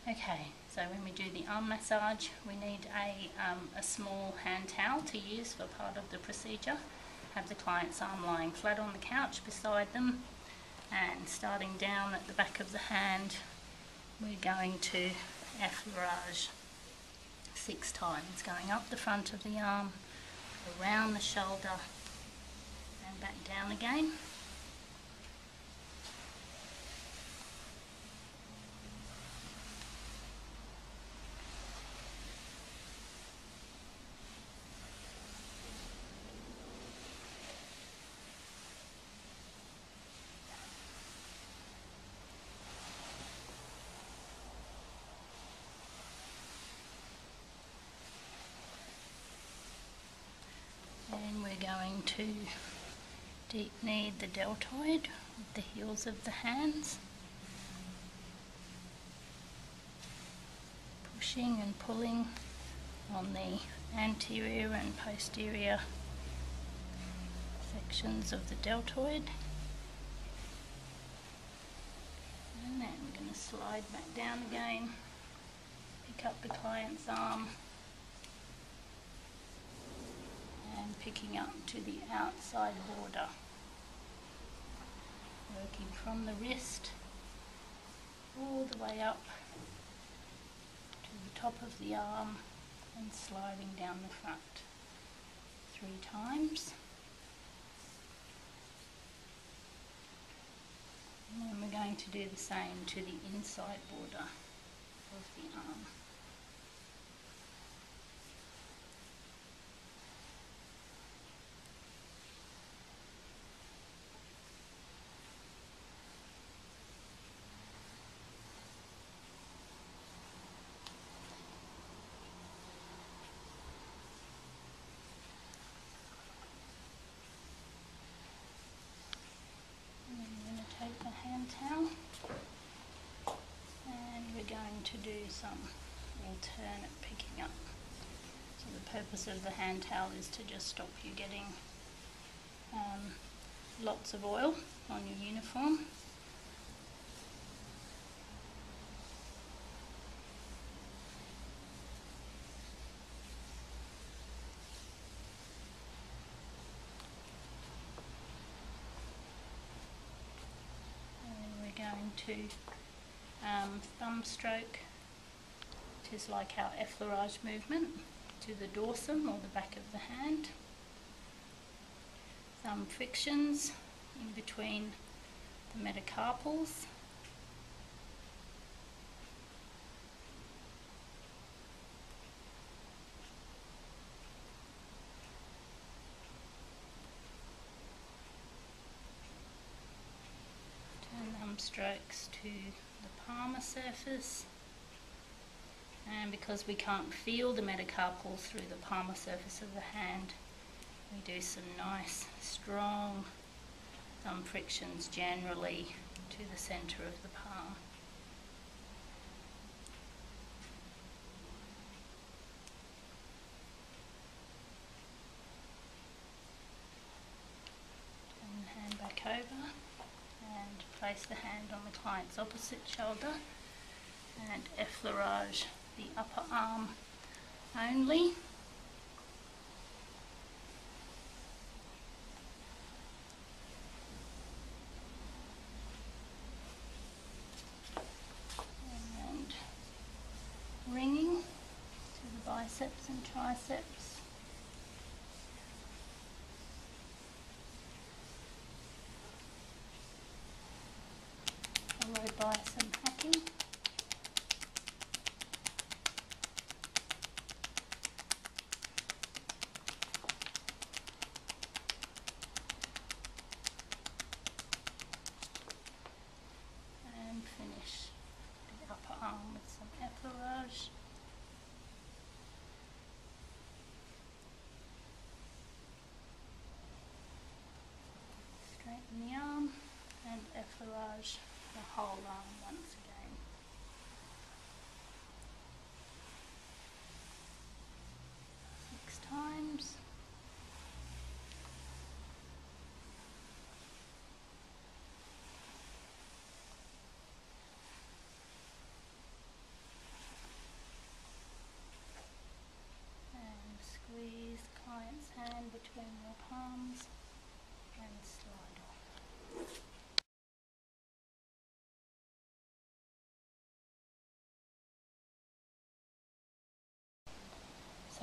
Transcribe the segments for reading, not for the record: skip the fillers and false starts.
Okay, so when we do the arm massage, we need a small hand towel to use for part of the procedure. Have the client's arm lying flat on the couch beside them, and starting down at the back of the hand, we're going to effleurage 6 times, going up the front of the arm, around the shoulder, and back down again. And we're going to deep knead the deltoid with the heels of the hands, pushing and pulling on the anterior and posterior sections of the deltoid. And then we're going to slide back down again, pick up the client's arm, and picking up to the outside border, working from the wrist all the way up to the top of the arm and sliding down the front 3 times. And then we're going to do the same to the inside border of the arm. Take the hand towel, and we're going to do some alternate picking up. So the purpose of the hand towel is to just stop you getting lots of oil on your uniform. Going to thumb stroke, which is like our effleurage movement, to the dorsum or the back of the hand. Thumb frictions in between the metacarpals. Strokes to the palmar surface, and because we can't feel the metacarpals through the palmar surface of the hand, we do some nice strong thumb frictions generally to the center of the palm. Turn the hand back over and place the hand on the client's opposite shoulder and effleurage the upper arm only. And ringing to the biceps and triceps. Followed by some hacking. And finish the upper arm with some effleurage. Straighten the arm and effleurage the whole arm once again.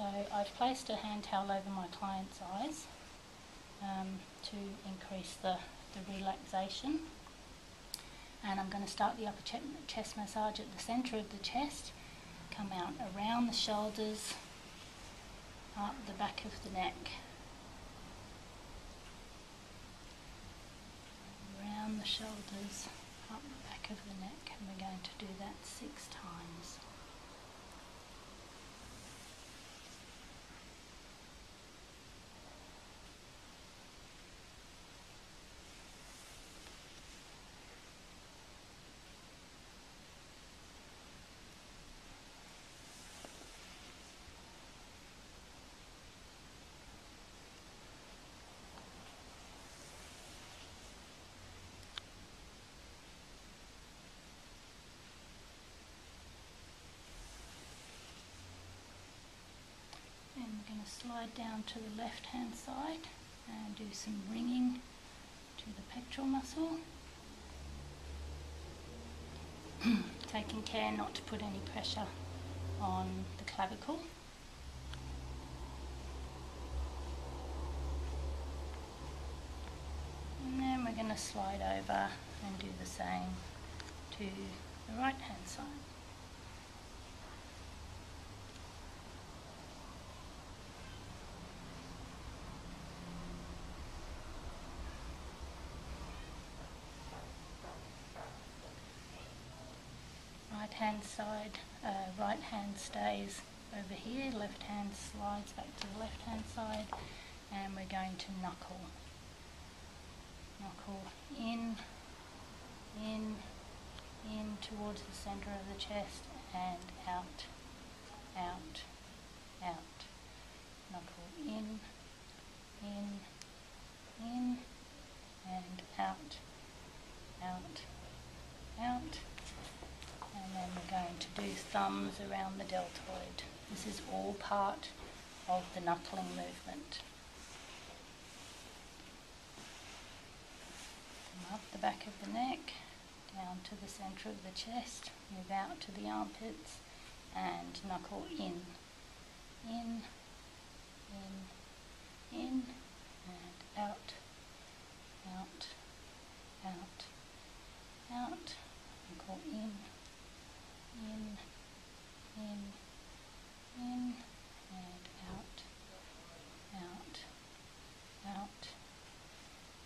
So I've placed a hand towel over my client's eyes to increase the relaxation, and I'm going to start the upper chest massage at the centre of the chest, come out around the shoulders, up the back of the neck, around the shoulders, up the back of the neck, and we're going to do that 6 times. We're going to slide down to the left hand side and do some ringing to the pectoral muscle, taking care not to put any pressure on the clavicle. And then we're going to slide over and do the same to the right hand side. Right hand stays over here, left hand slides back to the left hand side, and we're going to knuckle in towards the centre of the chest and out, knuckle in, and out. And then we're going to do thumbs around the deltoid. This is all part of the knuckling movement. Come up the back of the neck, down to the centre of the chest, move out to the armpits, and knuckle in, and out, knuckle in, and out.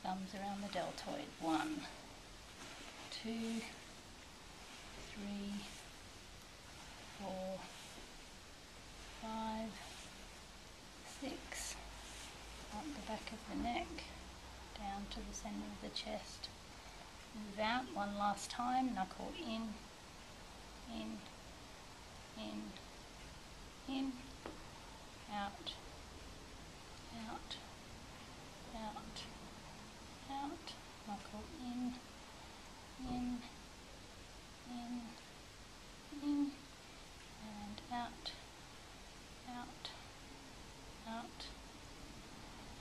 Thumbs around the deltoid. 1, 2, 3, 4, 5, 6. Up the back of the neck, down to the centre of the chest. Move out one last time, knuckle in, out, knuckle in, and out.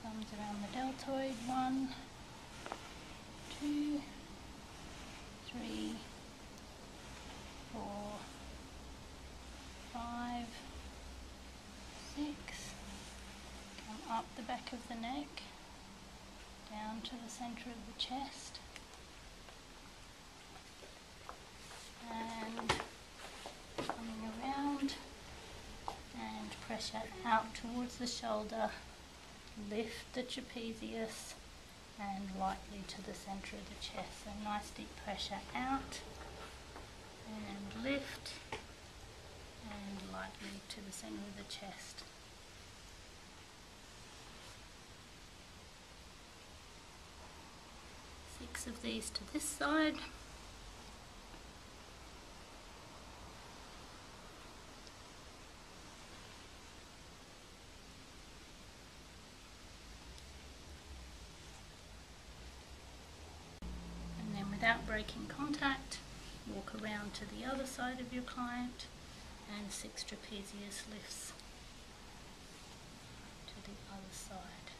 Thumbs around the deltoid. 1, 2, 3, 4, 5, 6. Come up the back of the neck, down to the centre of the chest, and coming around and pressure out towards the shoulder, lift the trapezius and lightly to the centre of the chest. So nice deep pressure out and lift and lightly to the centre of the chest. Six of these to this side. And then without breaking contact, walk around to the other side of your client and 6 trapezius lifts to the other side.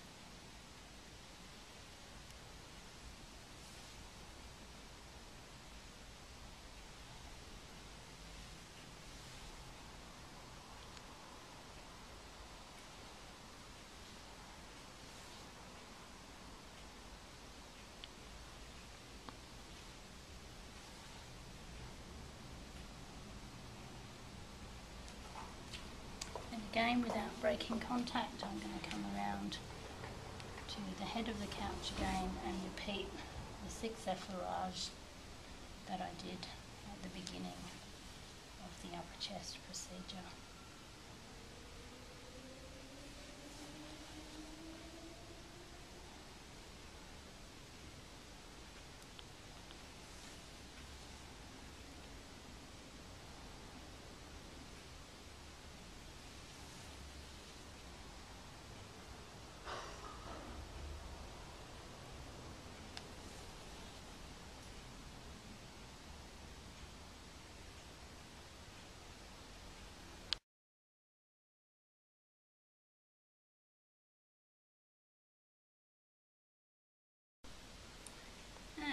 Again, without breaking contact, I'm going to come around to the head of the couch again and repeat the 6 effleurage that I did at the beginning of the upper chest procedure.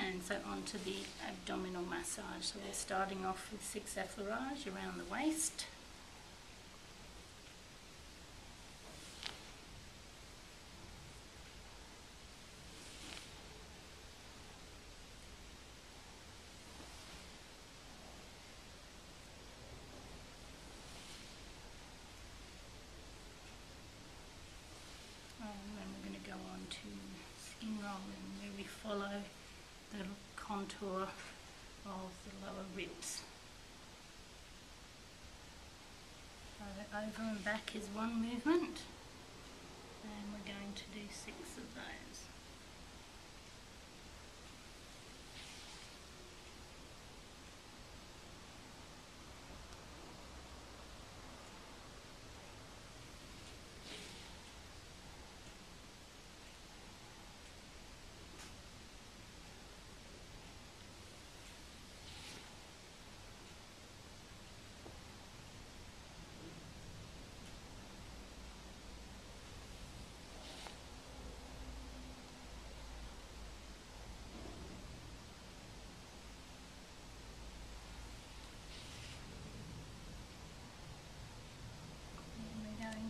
And so on to the abdominal massage. So we're starting off with 6 effleurage around the waist. And then we're going to go on to skin rolling, where we follow the contour of the lower ribs. So over and back is one movement, and we're going to do 6 of those.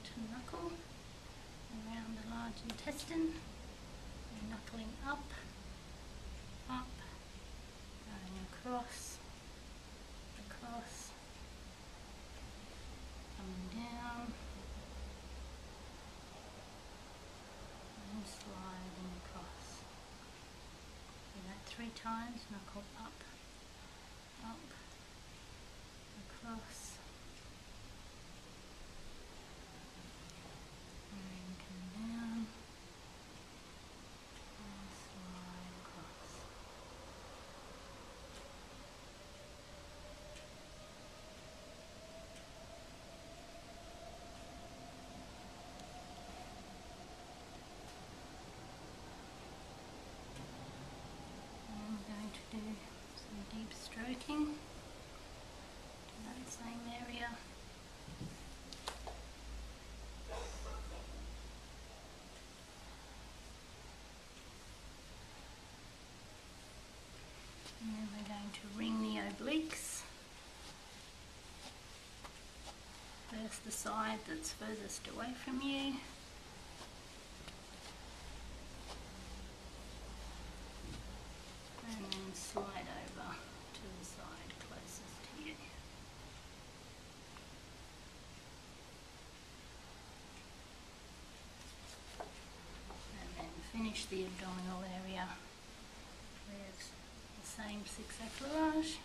To knuckle around the large intestine, and knuckling up, going across, coming down, and sliding across. Do that 3 times, knuckle up, across, do some deep stroking to that same area. And then we're going to ring the obliques. First the side that's furthest away from you. And then slide over to the side closest to you. And then finish the abdominal area with the same 6 effleurage.